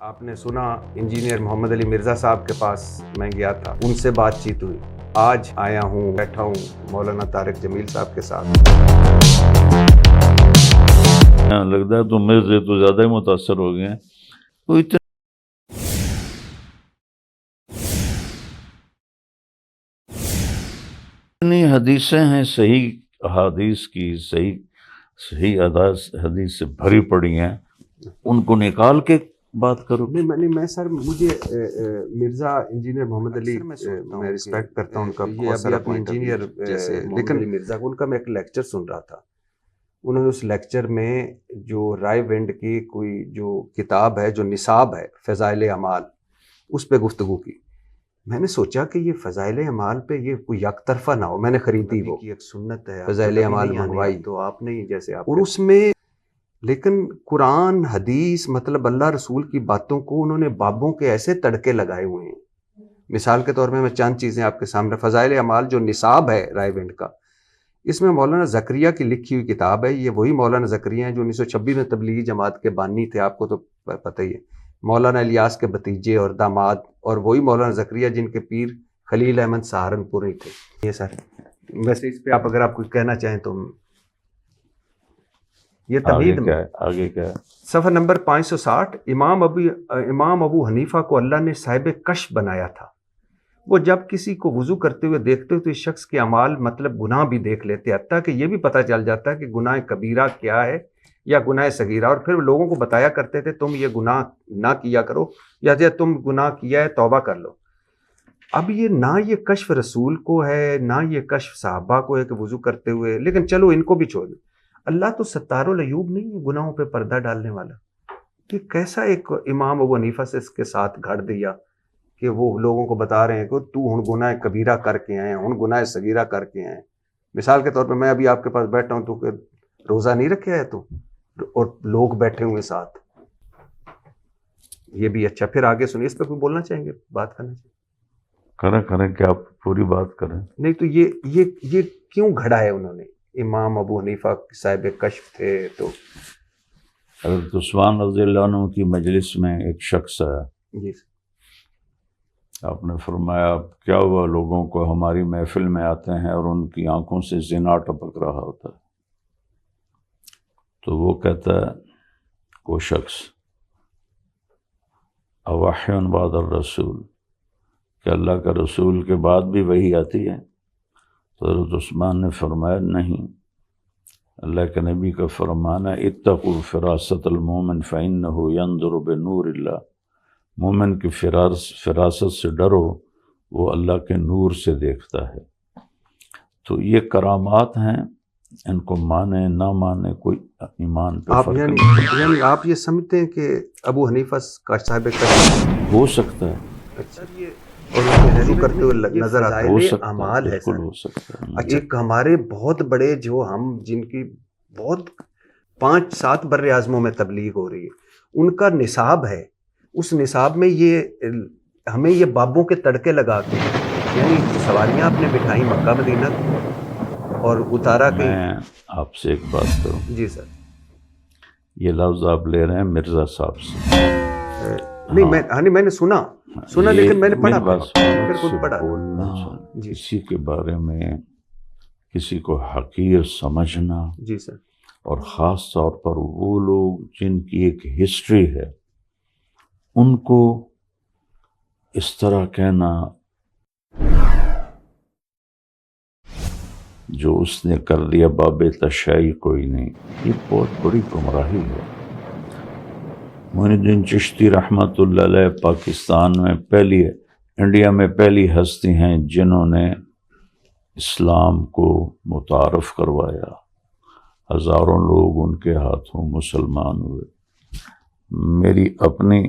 آپ نے سنا انجینئر محمد علی مرزا صاحب کے پاس میں گیا تھا، ان سے بات چیت ہوئی. آج آیا ہوں، بیٹھا ہوں مولانا طارق جمیل صاحب کے ساتھ. لگتا ہے تو مرزے تو زیادہ ہی متاثر ہو گئے ہیں. وہ اتنی حدیثیں ہیں، صحیح احادیث کی، صحیح حدیث سے بھری پڑی ہیں، ان کو نکال کے بات کرو. میں سر، مجھے مرزا انجینئر محمد علی میں رسپیکٹ کرتا ہوں ان کا بہت سارا انجینئر، لیکن مرزا کو ان کا میں ایک لیکچر سن رہا تھا. انہوں نے اس لیکچر میں جو رائے ونڈ کی کوئی جو کتاب ہے، جو نصاب ہے فضائل اعمال، اس پہ گفتگو کی. میں نے سوچا کہ یہ فضائل اعمال پہ یہ کوئی یک طرفہ نہ ہو. میں نے خریدی، وہ ایک سنت ہے، فضائل اعمال منگوائی تو آپ نے جیسے آپ، اور اس میں لیکن قرآن حدیث مطلب اللہ رسول کی باتوں کو انہوں نے بابوں کے ایسے تڑکے لگائے ہوئے ہیں. مثال کے طور میں چند چیزیں آپ کے سامنے. فضائل اعمال جو نصاب ہے رائے ونڈ کا، اس میں مولانا زکریا کی لکھی ہوئی کتاب ہے. یہ وہی مولانا زکریا ہیں جو 1926 میں تبلیغی جماعت کے بانی تھے، آپ کو تو پتہ ہی ہے. مولانا الیاس کے بھتیجے اور داماد، اور وہی مولانا زکریا جن کے پیر خلیل احمد سہارنپوری تھے. یہ سر، ویسے اس پہ آپ اگر آپ کچھ کہنا چاہیں تو. یہ تمہید میں آگے کیا ہے؟ صفحہ نمبر 560. امام ابو حنیفہ کو اللہ نے صاحب کشف بنایا تھا. وہ جب کسی کو وضو کرتے ہوئے دیکھتے تو اس شخص کے اعمال مطلب گناہ بھی دیکھ لیتے، حتیٰ کہ یہ بھی پتہ چل جاتا ہے کہ گناہ کبیرہ کیا ہے یا گناہ صغیرہ. اور پھر لوگوں کو بتایا کرتے تھے تم یہ گناہ نہ کیا کرو، یا تم گناہ کیا ہے توبہ کر لو. اب یہ نہ یہ کشف رسول کو ہے، نہ یہ کشف صحابہ کو ہے کہ وضو کرتے ہوئے، لیکن چلو ان کو بھی چھوڑ دیں. اللہ تو ستار العیوب نہیں ہے، گناہوں پہ پردہ ڈالنے والا. کہ کیسا ایک امام ابو حنیفہ سے اس کے ساتھ گھڑ دیا کہ وہ لوگوں کو بتا رہے ہیں کہ تو ہن گناہ کبیرہ کر کے آئے، ہن گناہ صغیرہ کر کے آئے. مثال کے طور پہ میں ابھی آپ کے پاس بیٹھا ہوں تو کہ روزہ نہیں رکھا ہے تو، اور لوگ بیٹھے ہوئے ساتھ. یہ بھی اچھا. پھر آگے سنیے، اس پہ کوئی بولنا چاہیں گے، بات کرنا چاہیں کریں کہ آپ پوری بات کریں. نہیں تو یہ کیوں گھڑا ہے انہوں نے؟ امام ابو حنیفہ صاحب کشف تھے تو. حضرت عثمان رضی اللہ عنہ کی مجلس میں ایک شخص ہے، جی، آپ نے فرمایا کیا ہوا لوگوں کو ہماری محفل میں آتے ہیں اور ان کی آنکھوں سے زنا ٹپک رہا ہوتا ہے. تو وہ کہتا ہے، وہ شخص، اوحی بعد الرسول، کہ اللہ کا رسول کے بعد بھی وحی آتی ہے؟ تو حضرت عثمان نے فرمایا نہیں، اللہ کے نبی کا فرمانا اتقوا فراست المومن فإنہ ينظر بنور اللہ، مومن کی فراست سے ڈرو، وہ اللہ کے نور سے دیکھتا ہے. تو یہ کرامات ہیں، ان کو مانے نہ مانے کوئی ایمان پہ آپ فرق یعنی آپ یہ سمجھتے ہیں کہ ابو حنیفہ کا صاحب کشف ہو سکتا ہے. اچھا، یہ اور ان کو وضو کرتے ہوئے نظر آتا ہو ہے، سکتا اعمال ہے بالکل سر. ہو سکتا ہے. اچھا، ایک ہمارے بہت بڑے جو ہم جن کی بہت 5-7 بر اعظموں میں تبلیغ ہو رہی ہے، ان کا نصاب ہے. اس نصاب میں یہ ہمیں یہ بابوں کے تڑکے لگا کے، یعنی سواریاں آپ نے بٹھائی مکہ مدینہ اور اتارا کہ. میں آپ سے ایک بات کروں. جی سر. یہ لفظ آپ لے رہے ہیں مرزا صاحب سے. نہیں، میں نے سنا لیکن میں نے پڑھا پھر خود پڑھا. بولنا، کسی کے بارے میں کسی کو حقیر سمجھنا، جی سر، اور خاص طور پر وہ لوگ جن کی ایک ہسٹری ہے، ان کو اس طرح کہنا جو اس نے کر دیا باب تشیع کوئی نہیں، یہ بہت بڑی گمراہی ہے. معین الدین چشتی رحمۃ اللہ علیہ پاکستان میں انڈیا میں پہلی ہستی ہیں جنہوں نے اسلام کو متعارف کروایا. ہزاروں لوگ ان کے ہاتھوں مسلمان ہوئے. میری اپنی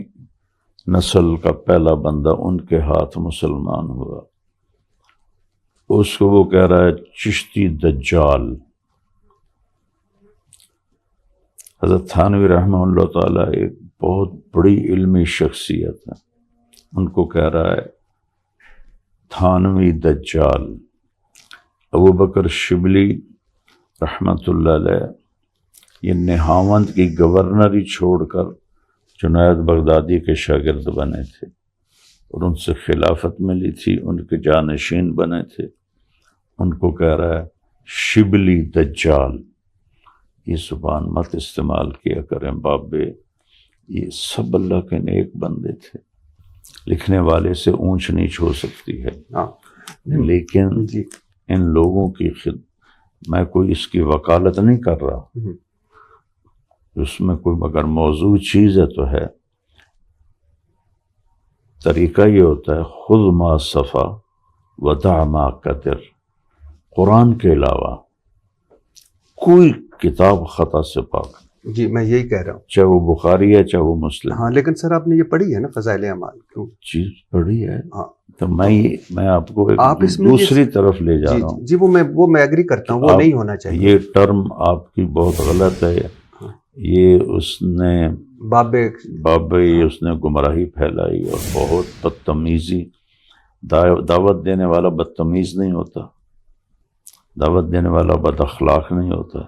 نسل کا پہلا بندہ ان کے ہاتھ مسلمان ہوا. اس کو وہ کہہ رہا ہے چشتی دجال. حضرت تھانوی رحمہ اللہ تعالیٰ ایک بہت بڑی علمی شخصیت ہے، ان کو کہہ رہا ہے تھانوی دجال. ابو بکر شبلی رحمۃ اللہ علیہ یہ نہاوند کی گورنری چھوڑ کر جنید بغدادی کے شاگرد بنے تھے اور ان سے خلافت ملی تھی، ان کے جانشین بنے تھے. ان کو کہہ رہا ہے شبلی دجال. یہ زبان مت استعمال کیا کریں بابے، یہ سب اللہ کے نیک بندے تھے. لکھنے والے سے اونچ نیچ ہو سکتی ہے، لیکن ان لوگوں کی میں کوئی اس کی وکالت نہیں کر رہا، اس میں کوئی مگر موضوع چیز ہے تو ہے. طریقہ یہ ہوتا ہے خذ ما صفا ودع ما قدر. قرآن کے علاوہ کوئی کتاب خطا سے پاک. جی میں یہی کہہ رہا ہوں، چاہے وہ بخاری ہے چاہے وہ مسلم. ہاں لیکن سر آپ نے یہ پڑھی ہے نا فضائل اعمال؟ کیوں چیز پڑھی ہے. ہاں تو میں آپ کو آپ اس میں دوسری طرف لے جا رہا ہوں. جی وہ میں ایگری کرتا ہوں، وہ نہیں ہونا چاہیے. یہ ٹرم آپ کی بہت غلط ہے. یہ اس نے بابے اس نے گمراہی پھیلائی اور بہت بدتمیزی. دعوت دینے والا بدتمیز نہیں ہوتا، دعوت دینے والا بد اخلاق نہیں ہوتا.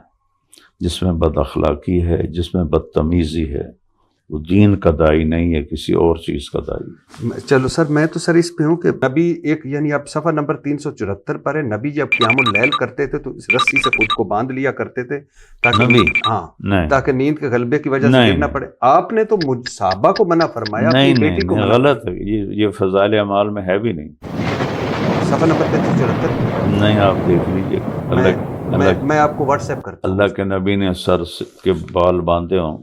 جس میں بد اخلاقی ہے، جس میں بدتمیزی ہے، وہ دین کا داعی نہیں ہے، کسی اور چیز کا داعی. چلو سر میں تو سر اس پہ ہوں کہ نبی ایک یعنی آپ صفحہ نمبر 374 پر ہے، نبی جب قیام اللیل کرتے تھے تو اس رسی سے خود کو باندھ لیا کرتے تھے تاکہ نیند کے غلبے کی وجہ سے گر نہ پڑے. آپ نے تو صحابہ کو منع فرمایا، اپنی بیٹی کو منع. غلط ہے یہ فضائل اعمال میں ہے بھی نہیں. صفحہ نمبر 374 نہیں، آپ دیکھ لیجیے. میں آپ کو واٹس ایپ کرتا ہوں. اللہ کے نبی نے سر کے بال باندھے ہوں.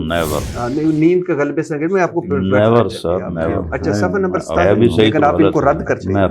نیور. نیند کے غلبے سے میں آپ کو نیور سر، نیور. اچھا صفحہ نمبر 27 لیکن آپ ان کو رد کرتے ہیں.